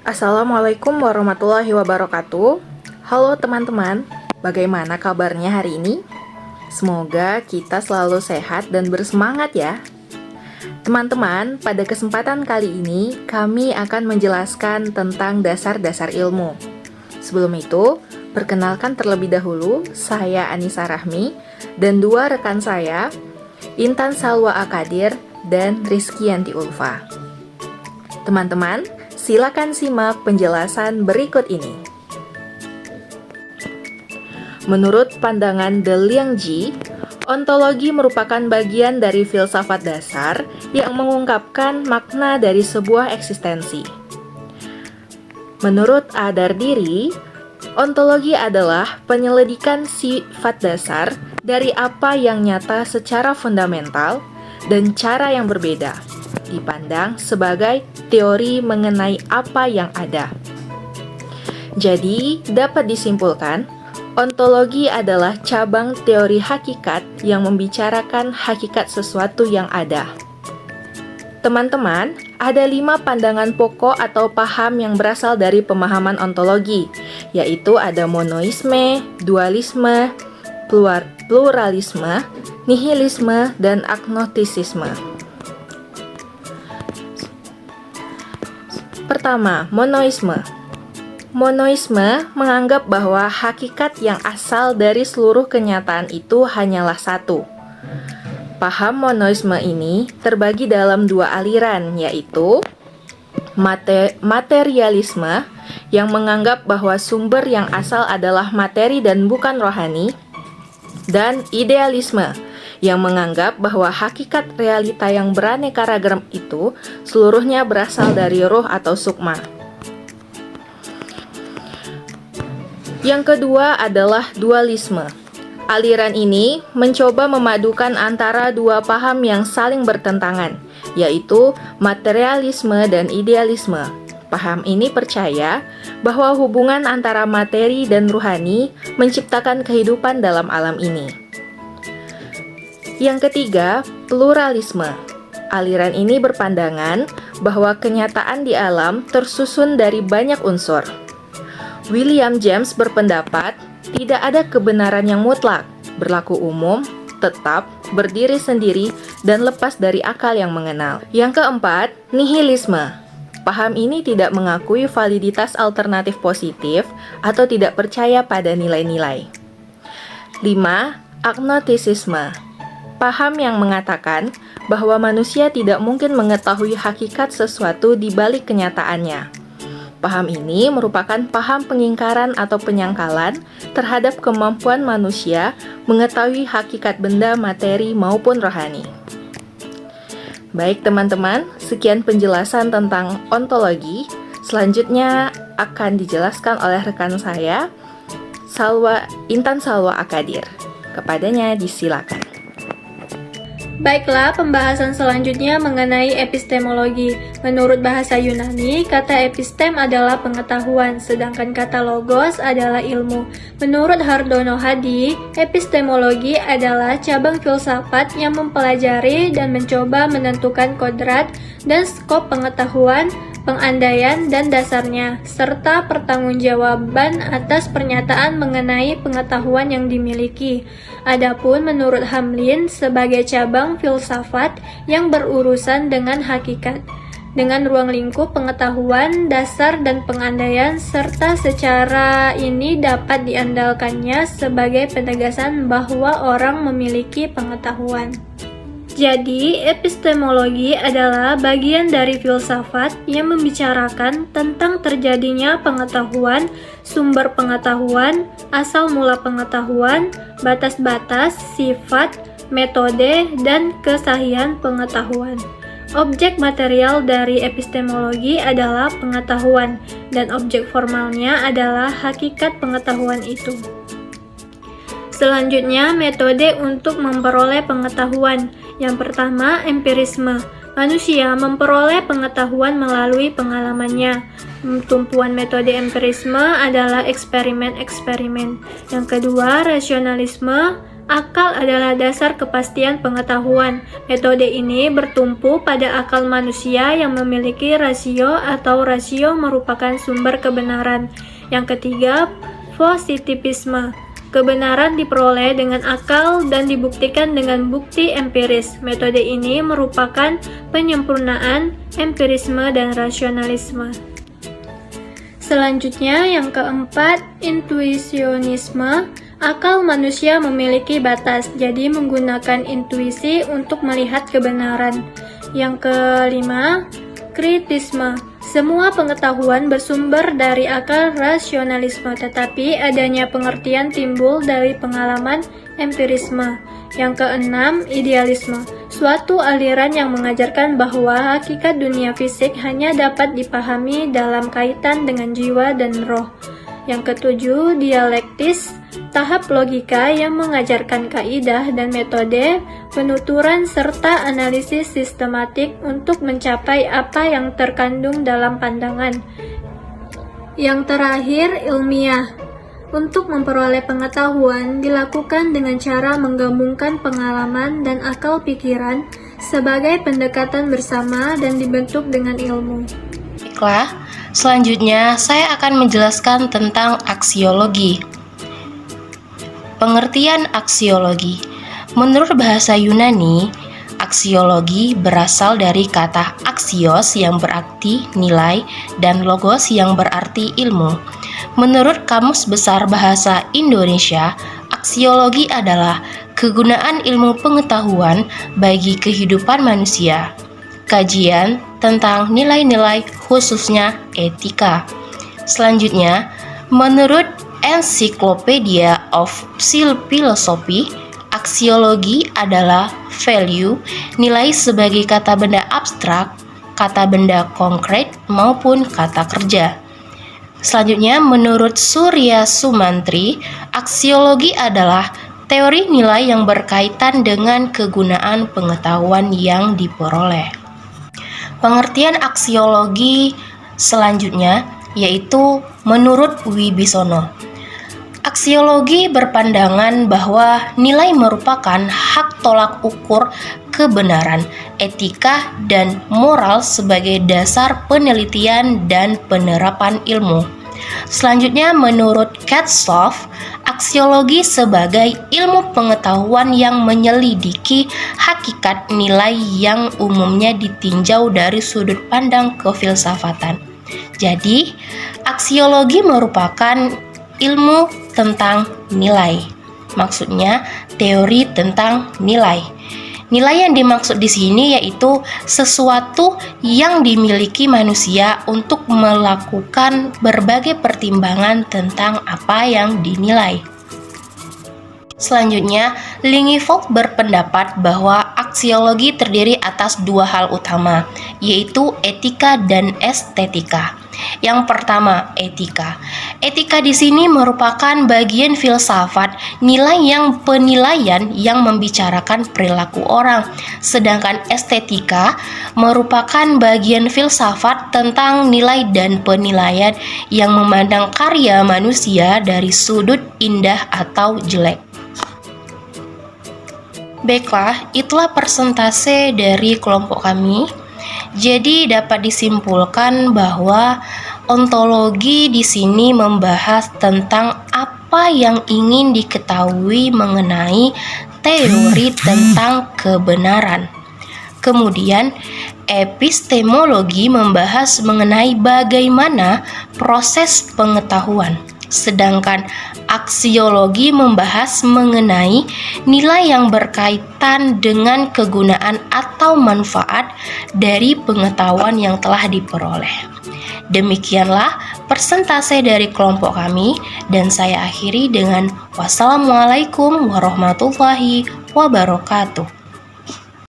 Assalamualaikum warahmatullahi wabarakatuh. Halo teman-teman, bagaimana kabarnya hari ini? Semoga kita selalu sehat dan bersemangat ya. Teman-teman, pada kesempatan kali ini kami akan menjelaskan tentang dasar-dasar ilmu. Sebelum itu, perkenalkan terlebih dahulu, saya Anissa Rahmi dan dua rekan saya, Intan Salwa Akadir dan Rizky Yanti Ulfa. Teman-teman, silakan simak penjelasan berikut ini. Menurut pandangan De Liangji, ontologi merupakan bagian dari filsafat dasar yang mengungkapkan makna dari sebuah eksistensi. Menurut Adardiri, ontologi adalah penyelidikan sifat dasar dari apa yang nyata secara fundamental dan cara yang berbeda, dipandang sebagai teori mengenai apa yang ada. Jadi, dapat disimpulkan, ontologi adalah cabang teori hakikat yang membicarakan hakikat sesuatu yang ada. Teman-teman, ada 5 pandangan pokok atau paham yang berasal dari pemahaman ontologi, yaitu ada monoisme, dualisme, pluralisme, nihilisme, dan agnostisisme. Pertama, monoisme. Monoisme menganggap bahwa hakikat yang asal dari seluruh kenyataan itu hanyalah satu. Paham monoisme ini terbagi dalam 2 aliran, yaitu materialisme yang menganggap bahwa sumber yang asal adalah materi dan bukan rohani, dan idealisme yang menganggap bahwa hakikat realita yang beraneka ragam itu seluruhnya berasal dari roh atau sukma. Yang kedua adalah dualisme. Aliran ini mencoba memadukan antara 2 paham yang saling bertentangan, yaitu materialisme dan idealisme. Paham ini percaya bahwa hubungan antara materi dan rohani menciptakan kehidupan dalam alam ini. Yang ketiga, pluralisme. Aliran ini berpandangan bahwa kenyataan di alam tersusun dari banyak unsur. William James berpendapat tidak ada kebenaran yang mutlak, berlaku umum, tetap, berdiri sendiri, dan lepas dari akal yang mengenal. Yang keempat, nihilisme. Paham ini tidak mengakui validitas alternatif positif atau tidak percaya pada nilai-nilai. 5. Agnostisisme. Paham yang mengatakan bahwa manusia tidak mungkin mengetahui hakikat sesuatu di balik kenyataannya. Paham ini merupakan paham pengingkaran atau penyangkalan terhadap kemampuan manusia mengetahui hakikat benda materi maupun rohani. Baik teman-teman, sekian penjelasan tentang ontologi. Selanjutnya akan dijelaskan oleh rekan saya, Intan Salwa Akadir. Kepadanya disilakan. Baiklah, pembahasan selanjutnya mengenai epistemologi. Menurut bahasa Yunani, kata epistem adalah pengetahuan, sedangkan kata logos adalah ilmu. Menurut Hardono Hadi, epistemologi adalah cabang filsafat yang mempelajari dan mencoba menentukan kodrat dan skop pengetahuan, pengandaian dan dasarnya, serta pertanggungjawaban atas pernyataan mengenai pengetahuan yang dimiliki. Adapun menurut Hamlin, sebagai cabang filsafat yang berurusan dengan hakikat, dengan ruang lingkup pengetahuan, dasar dan pengandaian, serta secara ini dapat diandalkannya sebagai penegasan bahwa orang memiliki pengetahuan. Jadi, epistemologi adalah bagian dari filsafat yang membicarakan tentang terjadinya pengetahuan, sumber pengetahuan, asal mula pengetahuan, batas-batas, sifat, metode, dan kesahihan pengetahuan. Objek material dari epistemologi adalah pengetahuan, dan objek formalnya adalah hakikat pengetahuan itu. Selanjutnya, metode untuk memperoleh pengetahuan. Yang pertama, empirisme. Manusia memperoleh pengetahuan melalui pengalamannya. Tumpuan metode empirisme adalah eksperimen-eksperimen. Yang kedua, rasionalisme. Akal adalah dasar kepastian pengetahuan. Metode ini bertumpu pada akal manusia yang memiliki rasio atau rasio merupakan sumber kebenaran. Yang ketiga, positivisme. Kebenaran diperoleh dengan akal dan dibuktikan dengan bukti empiris. Metode ini merupakan penyempurnaan empirisme dan rasionalisme. Selanjutnya, yang keempat, intuisionisme. Akal manusia memiliki batas, jadi menggunakan intuisi untuk melihat kebenaran. Yang kelima, kritisme. Semua pengetahuan bersumber dari akal rasionalisme, tetapi adanya pengertian timbul dari pengalaman empirisme. Yang keenam, idealisme. Suatu aliran yang mengajarkan bahwa hakikat dunia fisik hanya dapat dipahami dalam kaitan dengan jiwa dan roh. Yang ketujuh, dialektis, tahap logika yang mengajarkan kaidah dan metode, penuturan serta analisis sistematik untuk mencapai apa yang terkandung dalam pandangan. Yang terakhir, ilmiah. Untuk memperoleh pengetahuan dilakukan dengan cara menggabungkan pengalaman dan akal pikiran sebagai pendekatan bersama dan dibentuk dengan ilmu. Baiklah, selanjutnya saya akan menjelaskan tentang aksiologi. Pengertian aksiologi. Menurut bahasa Yunani, aksiologi berasal dari kata aksios yang berarti nilai dan logos yang berarti ilmu. Menurut Kamus Besar Bahasa Indonesia, aksiologi adalah kegunaan ilmu pengetahuan bagi kehidupan manusia. Kajian tentang nilai-nilai khususnya etika. Selanjutnya, menurut Encyclopedia of Philosophy, aksiologi adalah value, nilai sebagai kata benda abstrak, kata benda konkret maupun kata kerja. Selanjutnya, menurut Surya Sumantri, aksiologi adalah teori nilai yang berkaitan dengan kegunaan pengetahuan yang diperoleh. Pengertian aksiologi selanjutnya yaitu menurut Wibisono. Aksiologi berpandangan bahwa nilai merupakan hak tolak ukur kebenaran, etika, dan moral sebagai dasar penelitian dan penerapan ilmu. Selanjutnya, menurut Katzoff, aksiologi sebagai ilmu pengetahuan yang menyelidiki hakikat nilai yang umumnya ditinjau dari sudut pandang kefilsafatan. Jadi, aksiologi merupakan ilmu tentang nilai. Maksudnya, teori tentang nilai. Nilai yang dimaksud di sini yaitu sesuatu yang dimiliki manusia untuk melakukan berbagai pertimbangan tentang apa yang dinilai. Selanjutnya, Lingenfeldt berpendapat bahwa aksiologi terdiri atas dua hal utama, yaitu etika dan estetika. Yang pertama, etika. Etika di sini merupakan bagian filsafat, penilaian yang membicarakan perilaku orang. Sedangkan estetika merupakan bagian filsafat tentang nilai dan penilaian yang memandang karya manusia dari sudut indah atau jelek. Baiklah, itulah persentase dari kelompok kami. Jadi dapat disimpulkan bahwa ontologi di sini membahas tentang apa yang ingin diketahui mengenai teori tentang kebenaran. Kemudian, epistemologi membahas mengenai bagaimana proses pengetahuan. Sedangkan aksiologi membahas mengenai nilai yang berkaitan dengan kegunaan atau manfaat dari pengetahuan yang telah diperoleh. Demikianlah persentase dari kelompok kami dan saya akhiri dengan wassalamualaikum warahmatullahi wabarakatuh.